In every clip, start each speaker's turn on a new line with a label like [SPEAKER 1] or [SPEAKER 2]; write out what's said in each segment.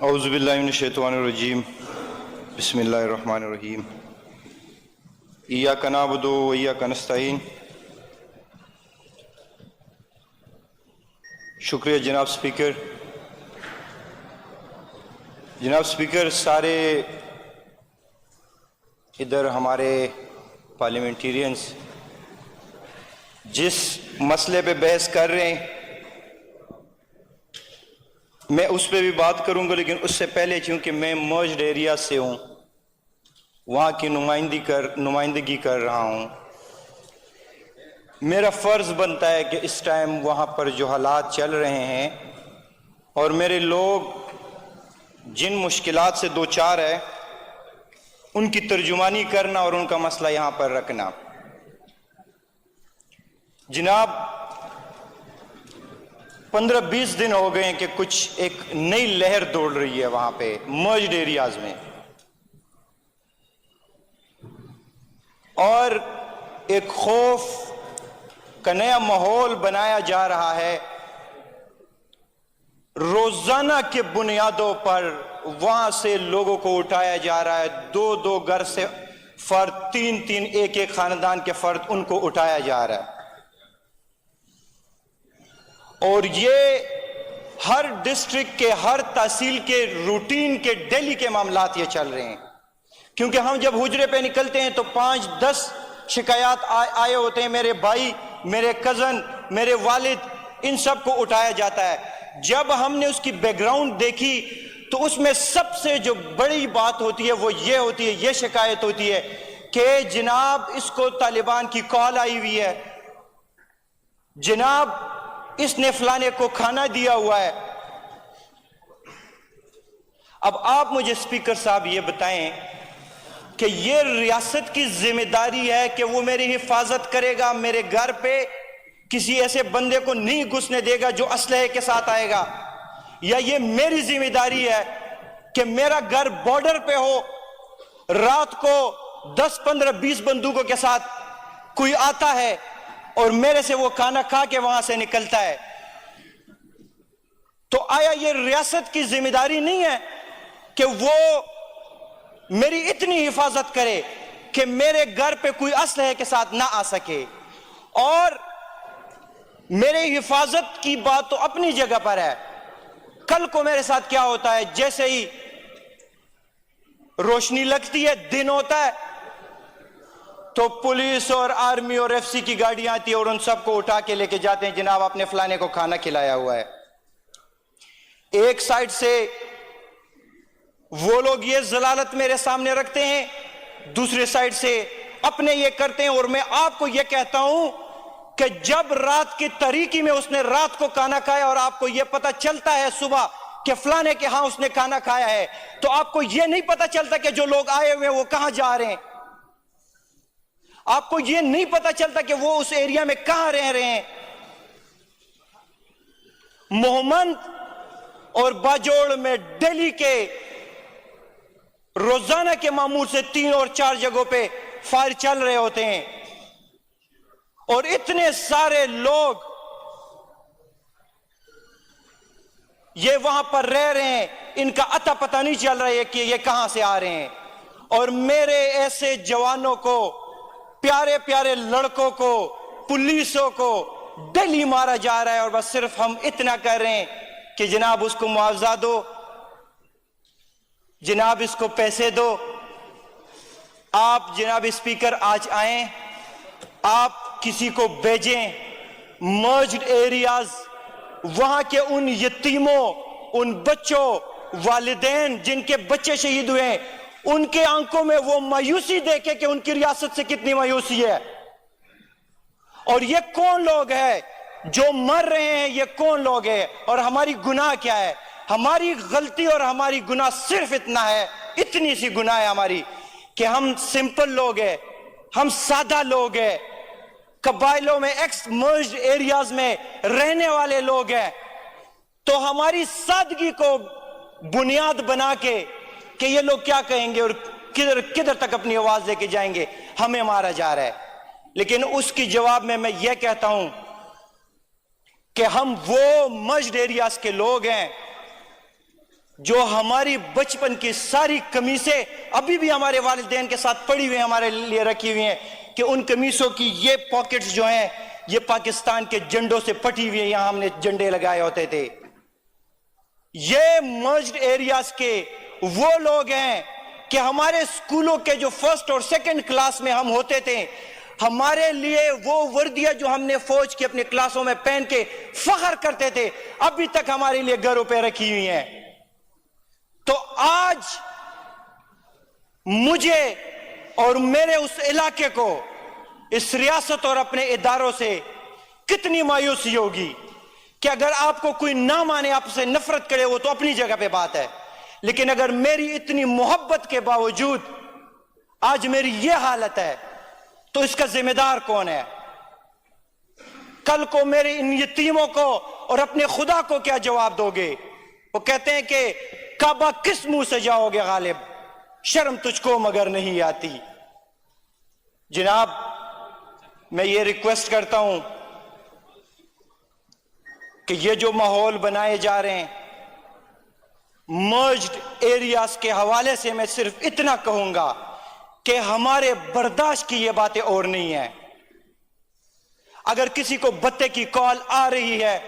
[SPEAKER 1] اعوذ باللہ من الشیطان الرجیم بسم اللہ الرحمن الرحیم ایاک نعبد و ایاک نستعین۔ شکریہ جناب سپیکر۔ جناب سپیکر، سارے ادھر ہمارے پارلیمنٹیرینز جس مسئلے پہ بحث کر رہے ہیں میں اس پہ بھی بات کروں گا، لیکن اس سے پہلے چونکہ میں مرجڈ ایریا سے ہوں، وہاں کی نمائندگی کر رہا ہوں، میرا فرض بنتا ہے کہ اس ٹائم وہاں پر جو حالات چل رہے ہیں اور میرے لوگ جن مشکلات سے دوچار ہے ان کی ترجمانی کرنا اور ان کا مسئلہ یہاں پر رکھنا۔ جناب 15-20 دن ہو گئے ہیں کہ کچھ ایک نئی لہر دوڑ رہی ہے وہاں پہ مرجڈ ایریاز میں، اور ایک خوف کا نیا ماحول بنایا جا رہا ہے۔ روزانہ کے بنیادوں پر وہاں سے لوگوں کو اٹھایا جا رہا ہے، دو گھر سے فرد، تین ایک خاندان کے فرد، ان کو اٹھایا جا رہا ہے، اور یہ ہر ڈسٹرکٹ کے، ہر تحصیل کے روٹین کے ڈیلی کے معاملات یہ چل رہے ہیں، کیونکہ ہم جب حجرے پہ نکلتے ہیں تو 5-10 شکایات آئے ہوتے ہیں، میرے بھائی، میرے کزن، میرے والد، ان سب کو اٹھایا جاتا ہے۔ جب ہم نے اس کی بیک گراؤنڈ دیکھی تو اس میں سب سے جو بڑی بات ہوتی ہے وہ یہ ہوتی ہے، یہ شکایت ہوتی ہے کہ جناب اس کو طالبان کی کال آئی ہوئی ہے، جناب اس نے فلانے کو کھانا دیا ہوا ہے۔ اب آپ مجھے اسپیکر صاحب یہ بتائیں کہ یہ ریاست کی ذمہ داری ہے کہ وہ میری حفاظت کرے گا، میرے گھر پہ کسی ایسے بندے کو نہیں گھسنے دے گا جو اسلحے کے ساتھ آئے گا، یا یہ میری ذمہ داری ہے کہ میرا گھر بارڈر پہ ہو، رات کو 10-15-20 بندوقوں کے ساتھ کوئی آتا ہے اور میرے سے وہ کھانا کھا کے وہاں سے نکلتا ہے؟ تو آیا یہ ریاست کی ذمہ داری نہیں ہے کہ وہ میری اتنی حفاظت کرے کہ میرے گھر پہ کوئی اسلحے کے ساتھ نہ آ سکے؟ اور میری حفاظت کی بات تو اپنی جگہ پر ہے، کل کو میرے ساتھ کیا ہوتا ہے؟ جیسے ہی روشنی لگتی ہے، دن ہوتا ہے، تو پولیس اور آرمی اور ایف سی کی گاڑیاں آتی ہیں اور ان سب کو اٹھا کے لے کے جاتے ہیں، جناب آپ نے فلانے کو کھانا کھلایا ہوا ہے۔ ایک سائڈ سے وہ لوگ یہ ضلالت میرے سامنے رکھتے ہیں، دوسرے سائڈ سے اپنے یہ کرتے ہیں، اور میں آپ کو یہ کہتا ہوں کہ جب رات کی تاریکی میں اس نے رات کو کھانا کھایا اور آپ کو یہ پتہ چلتا ہے صبح کہ فلانے کے ہاں اس نے کھانا کھایا ہے، تو آپ کو یہ نہیں پتہ چلتا کہ جو لوگ آئے ہوئے وہ کہاں جا رہے ہیں، آپ کو یہ نہیں پتہ چلتا کہ وہ اس ایریا میں کہاں رہ رہے ہیں۔ محمد اور باجوڑ میں ڈیلی کے روزانہ کے معمول سے 3 اور 4 جگہوں پہ فائر چل رہے ہوتے ہیں، اور اتنے سارے لوگ یہ وہاں پر رہ رہے ہیں، ان کا اتا پتہ نہیں چل رہا ہے کہ یہ کہاں سے آ رہے ہیں، اور میرے ایسے جوانوں کو، پیارے پیارے لڑکوں کو، پولیسوں کو ڈیلی مارا جا رہا ہے، اور بس صرف ہم اتنا کر رہے ہیں کہ جناب اس کو معاوضہ دو، جناب اس کو پیسے دو۔ آپ جناب اسپیکر آج آئیں، آپ کسی کو بھیجیں مرجڈ ایریاز، وہاں کے ان یتیموں، ان بچوں، والدین جن کے بچے شہید ہوئے ہیں، ان کے آنکھوں میں وہ مایوسی دیکھے کہ ان کی ریاست سے کتنی مایوسی ہے، اور یہ کون لوگ ہیں جو مر رہے ہیں، یہ کون لوگ ہیں، اور ہماری گناہ کیا ہے؟ ہماری غلطی اور ہماری گناہ صرف اتنا ہے، اتنی سی گناہ ہے ہماری کہ ہم سمپل لوگ ہیں، ہم سادہ لوگ ہیں، قبائلوں میں، ایکس مرجڈ ایریاز میں رہنے والے لوگ ہیں، تو ہماری سادگی کو بنیاد بنا کے کہ یہ لوگ کیا کہیں گے اور کدھر تک اپنی آواز لے کے جائیں گے، ہمیں مارا جا رہا ہے۔ لیکن اس کی جواب میں یہ کہتا ہوں کہ ہم وہ مرجڈ ایریاز کے لوگ ہیں جو ہماری بچپن کی ساری قمیصیں ابھی بھی ہمارے والدین کے ساتھ پڑی ہوئی ہیں، ہمارے لیے رکھی ہوئی ہیں، کہ ان قمیصوں کی یہ پاکٹس جو ہیں یہ پاکستان کے جھنڈوں سے پٹی ہوئی ہیں، یہاں ہم نے جھنڈے لگائے ہوتے تھے۔ یہ مرجڈ ایریاز کے وہ لوگ ہیں کہ ہمارے اسکولوں کے جو فرسٹ اور سیکنڈ کلاس میں ہم ہوتے تھے، ہمارے لیے وہ وردیاں جو ہم نے فوج کی اپنے کلاسوں میں پہن کے فخر کرتے تھے ابھی تک ہمارے لیے گھروں پہ رکھی ہوئی ہیں۔ تو آج مجھے اور میرے اس علاقے کو اس ریاست اور اپنے اداروں سے کتنی مایوسی ہوگی کہ اگر آپ کو کوئی نہ مانے، آپ سے نفرت کرے، وہ تو اپنی جگہ پہ بات ہے، لیکن اگر میری اتنی محبت کے باوجود آج میری یہ حالت ہے تو اس کا ذمہ دار کون ہے؟ کل کو میرے ان یتیموں کو اور اپنے خدا کو کیا جواب دو گے؟ وہ کہتے ہیں کہ کعبہ کس منہ سے جاؤ گے غالب، شرم تجھ کو مگر نہیں آتی۔ جناب، میں یہ ریکویسٹ کرتا ہوں کہ یہ جو ماحول بنائے جا رہے ہیں مرجڈ ایریاز کے حوالے سے، میں صرف اتنا کہوں گا کہ ہمارے برداشت کی یہ باتیں اور نہیں ہیں۔ اگر کسی کو بتے کی کال آ رہی ہے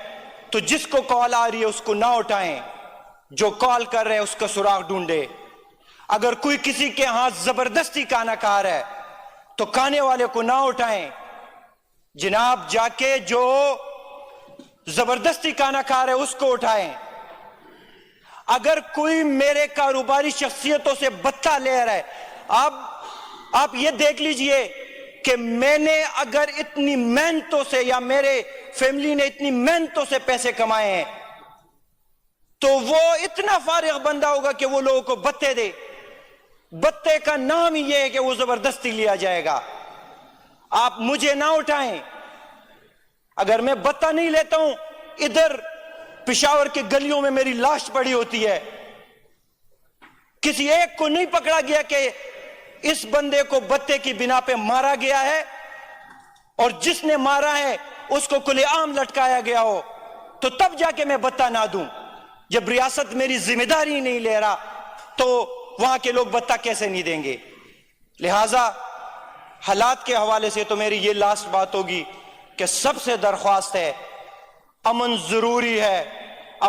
[SPEAKER 1] تو جس کو کال آ رہی ہے اس کو نہ اٹھائیں، جو کال کر رہے ہیں اس کا سراغ ڈھونڈے۔ اگر کوئی کسی کے ہاں زبردستی کھانا کھا رہا ہے تو کھانے والے کو نہ اٹھائیں، جناب جا کے جو زبردستی کھانا کھا رہے اس کو اٹھائیں۔ اگر کوئی میرے کاروباری شخصیتوں سے بتہ لے رہا ہے، آپ یہ دیکھ لیجئے کہ میں نے اگر اتنی محنتوں سے یا میرے فیملی نے اتنی محنتوں سے پیسے کمائے ہیں تو وہ اتنا فارغ بندہ ہوگا کہ وہ لوگوں کو بتے دے۔ بتے کا نام ہی یہ ہے کہ وہ زبردستی لیا جائے گا۔ آپ مجھے نہ اٹھائیں، اگر میں بتہ نہیں لیتا ہوں، ادھر پشاور کے گلیوں میں میری لاش پڑی ہوتی ہے، کسی ایک کو نہیں پکڑا گیا کہ اس بندے کو بتے کی بنا پہ مارا گیا ہے اور جس نے مارا ہے اس کو کھلے عام لٹکایا گیا ہو، تو تب جا کے میں بتہ نہ دوں۔ جب ریاست میری ذمہ داری نہیں لے رہا تو وہاں کے لوگ بتہ کیسے نہیں دیں گے؟ لہٰذا حالات کے حوالے سے تو میری یہ لاسٹ بات ہوگی کہ سب سے درخواست ہے، امن ضروری ہے،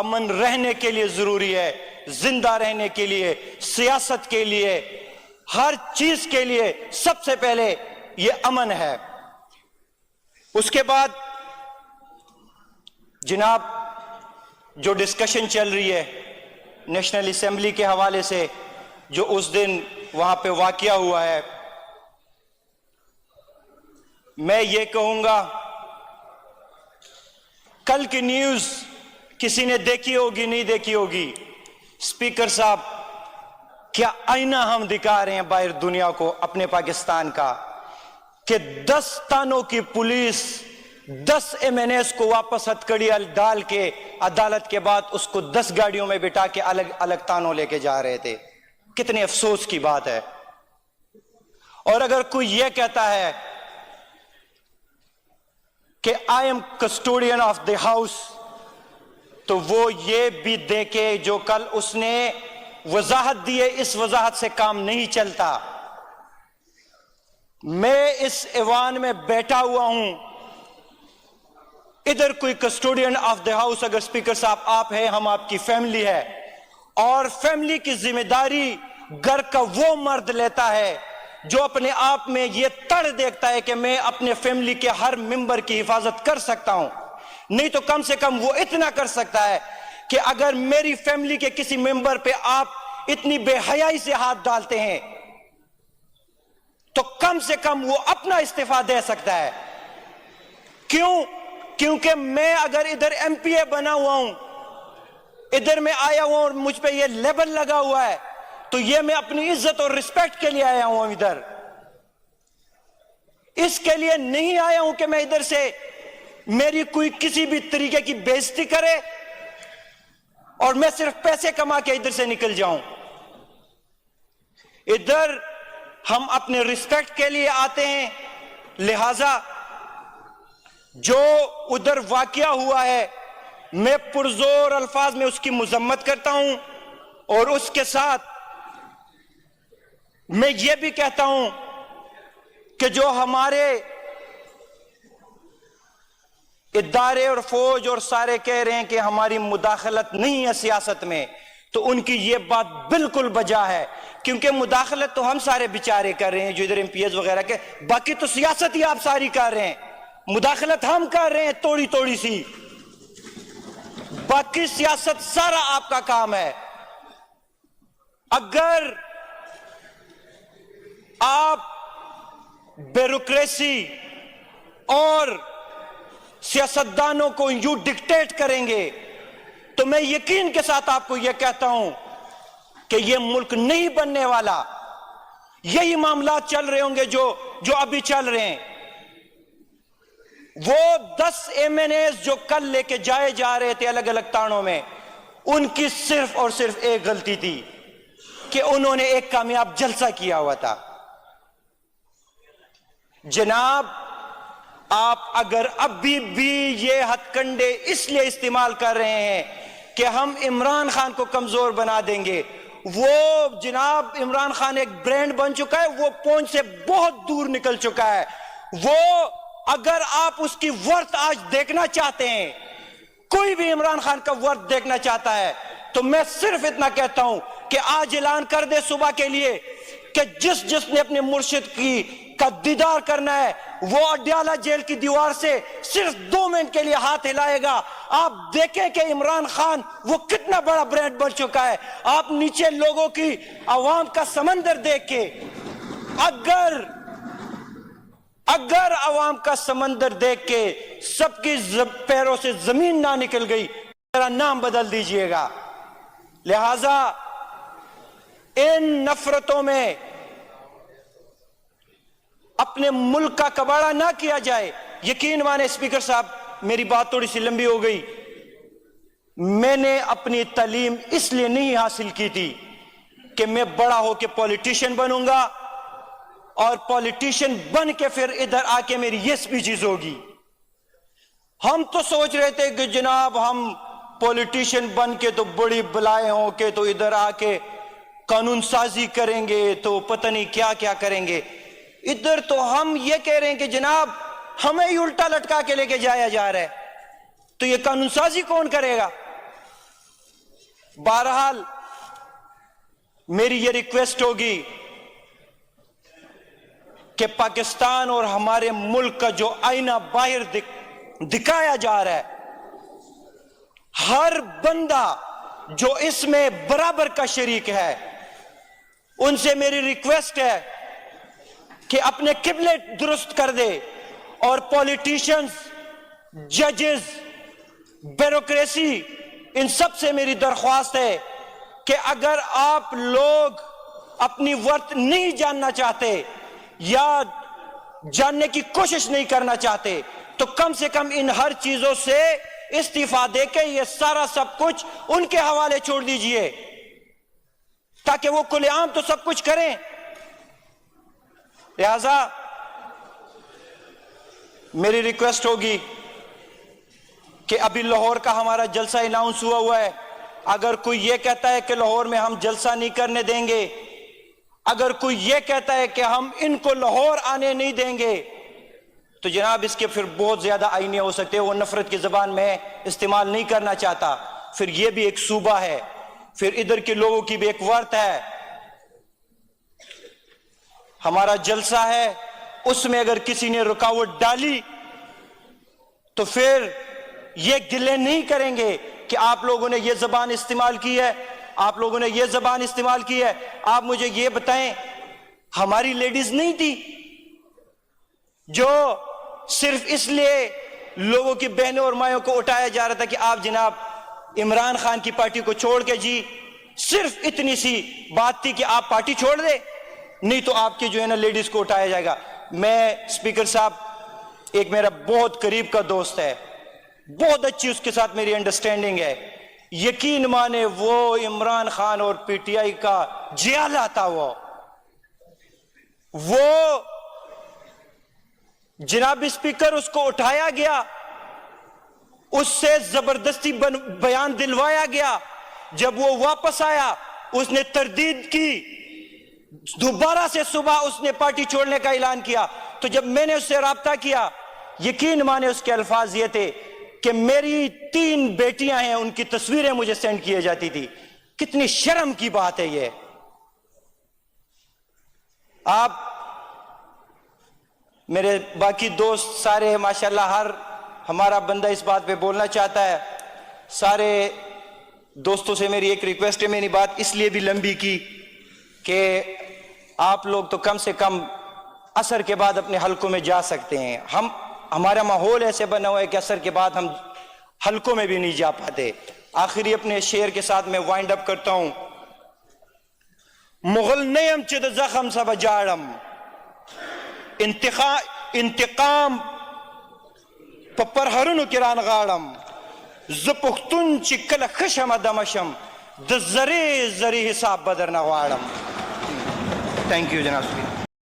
[SPEAKER 1] امن رہنے کے لیے ضروری ہے، زندہ رہنے کے لیے، سیاست کے لیے، ہر چیز کے لیے سب سے پہلے یہ امن ہے۔ اس کے بعد جناب جو ڈسکشن چل رہی ہے نیشنل اسمبلی کے حوالے سے، جو اس دن وہاں پہ واقعہ ہوا ہے، میں یہ کہوں گا کل کی نیوز کسی نے دیکھی ہوگی نہیں دیکھی ہوگی، اسپیکر صاحب کیا آئینہ ہم دکھا رہے ہیں باہر دنیا کو اپنے پاکستان کا، کہ 10 تانوں کی پولیس 10 MNAs کو واپس ہتھکڑی ڈال کے عدالت کے بعد اس کو 10 گاڑیوں میں بٹھا کے الگ الگ تانوں لے کے جا رہے تھے۔ کتنے افسوس کی بات ہے۔ اور اگر کوئی یہ کہتا ہے کہ I am custodian of the house، تو وہ یہ بھی دیکھے جو کل اس نے وضاحت دی ہے، اس وضاحت سے کام نہیں چلتا۔ میں اس ایوان میں بیٹھا ہوا ہوں، ادھر کوئی کسٹوڈین آف دی ہاؤس اگر اسپیکر صاحب آپ ہیں، ہم آپ کی فیملی ہے، اور فیملی کی ذمہ داری گھر کا وہ مرد لیتا ہے جو اپنے آپ میں یہ تڑ دیکھتا ہے کہ میں اپنے فیملی کے ہر ممبر کی حفاظت کر سکتا ہوں، نہیں تو کم سے کم وہ اتنا کر سکتا ہے کہ اگر میری فیملی کے کسی ممبر پہ آپ اتنی بے حیائی سے ہاتھ ڈالتے ہیں تو کم سے کم وہ اپنا استعفیٰ دے سکتا ہے۔ کیوں؟ کیونکہ میں اگر ادھر MP بنا ہوا ہوں، ادھر میں آیا ہوں اور مجھ پہ یہ لیبل لگا ہوا ہے، تو یہ میں اپنی عزت اور رسپیکٹ کے لیے آیا ہوں ادھر، اس کے لیے نہیں آیا ہوں کہ میں ادھر سے میری کوئی کسی بھی طریقے کی بے عزتی کرے اور میں صرف پیسے کما کے ادھر سے نکل جاؤں۔ ادھر ہم اپنے رسپیکٹ کے لیے آتے ہیں، لہذا جو ادھر واقعہ ہوا ہے میں پرزور الفاظ میں اس کی مذمت کرتا ہوں، اور اس کے ساتھ میں یہ بھی کہتا ہوں کہ جو ہمارے ادارے اور فوج اور سارے کہہ رہے ہیں کہ ہماری مداخلت نہیں ہے سیاست میں، تو ان کی یہ بات بالکل بجا ہے، کیونکہ مداخلت تو ہم سارے بیچارے کر رہے ہیں جو ادھر ایم پی ایس وغیرہ کے، باقی تو سیاست ہی آپ ساری کر رہے ہیں، مداخلت ہم کر رہے ہیں توڑی توڑی سی، باقی سیاست سارا آپ کا کام ہے۔ اگر آپ بیوروکریسی اور سیاستدانوں کو یوں ڈکٹیٹ کریں گے تو میں یقین کے ساتھ آپ کو یہ کہتا ہوں کہ یہ ملک نہیں بننے والا۔ یہی معاملات چل رہے ہوں گے جو ابھی چل رہے ہیں۔ وہ 10 ایم این ایز جو کل لے کے جائے جا رہے تھے الگ الگ تانوں میں، ان کی صرف اور صرف ایک غلطی تھی کہ انہوں نے ایک کامیاب جلسہ کیا ہوا تھا۔ جناب، آپ اگر ابھی بھی یہ ہتھ کنڈے اس لیے استعمال کر رہے ہیں کہ ہم عمران خان کو کمزور بنا دیں گے، وہ جناب عمران خان ایک برانڈ بن چکا ہے، وہ پہنچ سے بہت دور نکل چکا ہے۔ وہ اگر آپ اس کی ورث آج دیکھنا چاہتے ہیں، کوئی بھی عمران خان کا ورث دیکھنا چاہتا ہے، تو میں صرف اتنا کہتا ہوں کہ آج اعلان کر دے صبح کے لیے کہ جس نے اپنے مرشد کا دیدار کرنا ہے وہ اڈیالہ جیل کی دیوار سے صرف 2 منٹ کے لیے ہاتھ ہلائے گا۔ آپ دیکھیں کہ عمران خان وہ کتنا بڑا برانڈ بن چکا ہے۔ آپ نیچے لوگوں کی عوام کا سمندر دیکھ کے، اگر عوام کا سمندر دیکھ کے سب کی پیروں سے زمین نہ نکل گئی، میرا نام بدل دیجئے گا۔ لہذا ان نفرتوں میں اپنے ملک کا کباڑہ نہ کیا جائے۔ یقین مانے اسپیکر صاحب، میری بات تھوڑی سی لمبی ہو گئی۔ میں نے اپنی تعلیم اس لیے نہیں حاصل کی تھی کہ میں بڑا ہو کے پولیٹیشین بنوں گا اور پولیٹیشین بن کے پھر ادھر آ کے میری یہ سپیچز ہوگی۔ ہم تو سوچ رہے تھے کہ جناب ہم پولیٹیشین بن کے تو بڑی بلائیں ہوں کے تو ادھر آ کے قانون سازی کریں گے، تو پتہ نہیں کیا کیا کریں گے۔ ادھر تو ہم یہ کہہ رہے ہیں کہ جناب ہمیں ہی الٹا لٹکا کے لے کے جایا جا رہا ہے، تو یہ قانون سازی کون کرے گا؟ بہرحال میری یہ ریکویسٹ ہوگی کہ پاکستان اور ہمارے ملک کا جو آئینہ باہر دکھایا جا رہا ہے، ہر بندہ جو اس میں برابر کا شریک ہے، ان سے میری ریکویسٹ ہے کہ اپنے قبلے درست کر دے، اور پولیٹیشنز، ججز، بیوروکریسی، ان سب سے میری درخواست ہے کہ اگر آپ لوگ اپنی ورث نہیں جاننا چاہتے یا جاننے کی کوشش نہیں کرنا چاہتے، تو کم سے کم ان ہر چیزوں سے استعفیٰ دے کے یہ سارا سب کچھ ان کے حوالے چھوڑ دیجئے، تاکہ وہ کھلے عام تو سب کچھ کریں۔ لہذا میری ریکویسٹ ہوگی کہ ابھی لاہور کا ہمارا جلسہ اناؤنس ہوا ہے، اگر کوئی یہ کہتا ہے کہ لاہور میں ہم جلسہ نہیں کرنے دیں گے، اگر کوئی یہ کہتا ہے کہ ہم ان کو لاہور آنے نہیں دیں گے، تو جناب اس کے پھر بہت زیادہ آئینے ہو سکتے ہیں۔ وہ نفرت کی زبان میں استعمال نہیں کرنا چاہتا۔ پھر یہ بھی ایک صوبہ ہے، پھر ادھر کے لوگوں کی بھی ایک ورث ہے۔ ہمارا جلسہ ہے، اس میں اگر کسی نے رکاوٹ ڈالی تو پھر یہ گلے نہیں کریں گے کہ آپ لوگوں نے یہ زبان استعمال کی ہے، آپ لوگوں نے یہ زبان استعمال کی ہے۔ آپ مجھے یہ بتائیں، ہماری لیڈیز نہیں تھی جو صرف اس لیے لوگوں کی بہنوں اور مائیوں کو اٹھایا جا رہا تھا کہ آپ جناب عمران خان کی پارٹی کو چھوڑ کے، جی صرف اتنی سی بات تھی کہ آپ پارٹی چھوڑ دیں، نہیں تو آپ کی جو ہے نا لیڈیز کو اٹھایا جائے گا۔ میں اسپیکر صاحب، ایک میرا بہت قریب کا دوست ہے، بہت اچھی اس کے ساتھ میری انڈرسٹینڈنگ ہے، یقین مانے وہ عمران خان اور پی ٹی آئی کا جیالہ تھا۔ وہ جناب اسپیکر اس کو اٹھایا گیا، اس سے زبردستی بیان دلوایا گیا، جب وہ واپس آیا اس نے تردید کی, دوبارہ سے صبح اس نے پارٹی چھوڑنے کا اعلان کیا. تو جب میں نے اس سے رابطہ کیا, یقین مانے اس کے الفاظ یہ تھے کہ میری 3 بیٹیاں ہیں, ان کی تصویریں مجھے سینڈ کیے جاتی تھی. کتنی شرم کی بات ہے یہ. آپ میرے باقی دوست سارے ماشاءاللہ, ہر ہمارا بندہ اس بات پہ بولنا چاہتا ہے. سارے دوستوں سے میری ایک ریکویسٹ ہے, میں نے بات اس لیے بھی لمبی کی کہ آپ لوگ تو کم سے کم عصر کے بعد اپنے حلقوں میں جا سکتے ہیں. ہمارا ماحول ایسے بنا ہوا ہے کہ عصر کے بعد ہم حلقوں میں بھی نہیں جا پاتے. آخری اپنے شعر کے ساتھ میں وائنڈ اپ کرتا ہوں. مغل نیم چد زخم سب جاڑم, انتقام پپرہرن کران غاڑم, زپختن چکل خشم دمشم, د زری حساب بدر نغواڑم. تھینک یو جناب.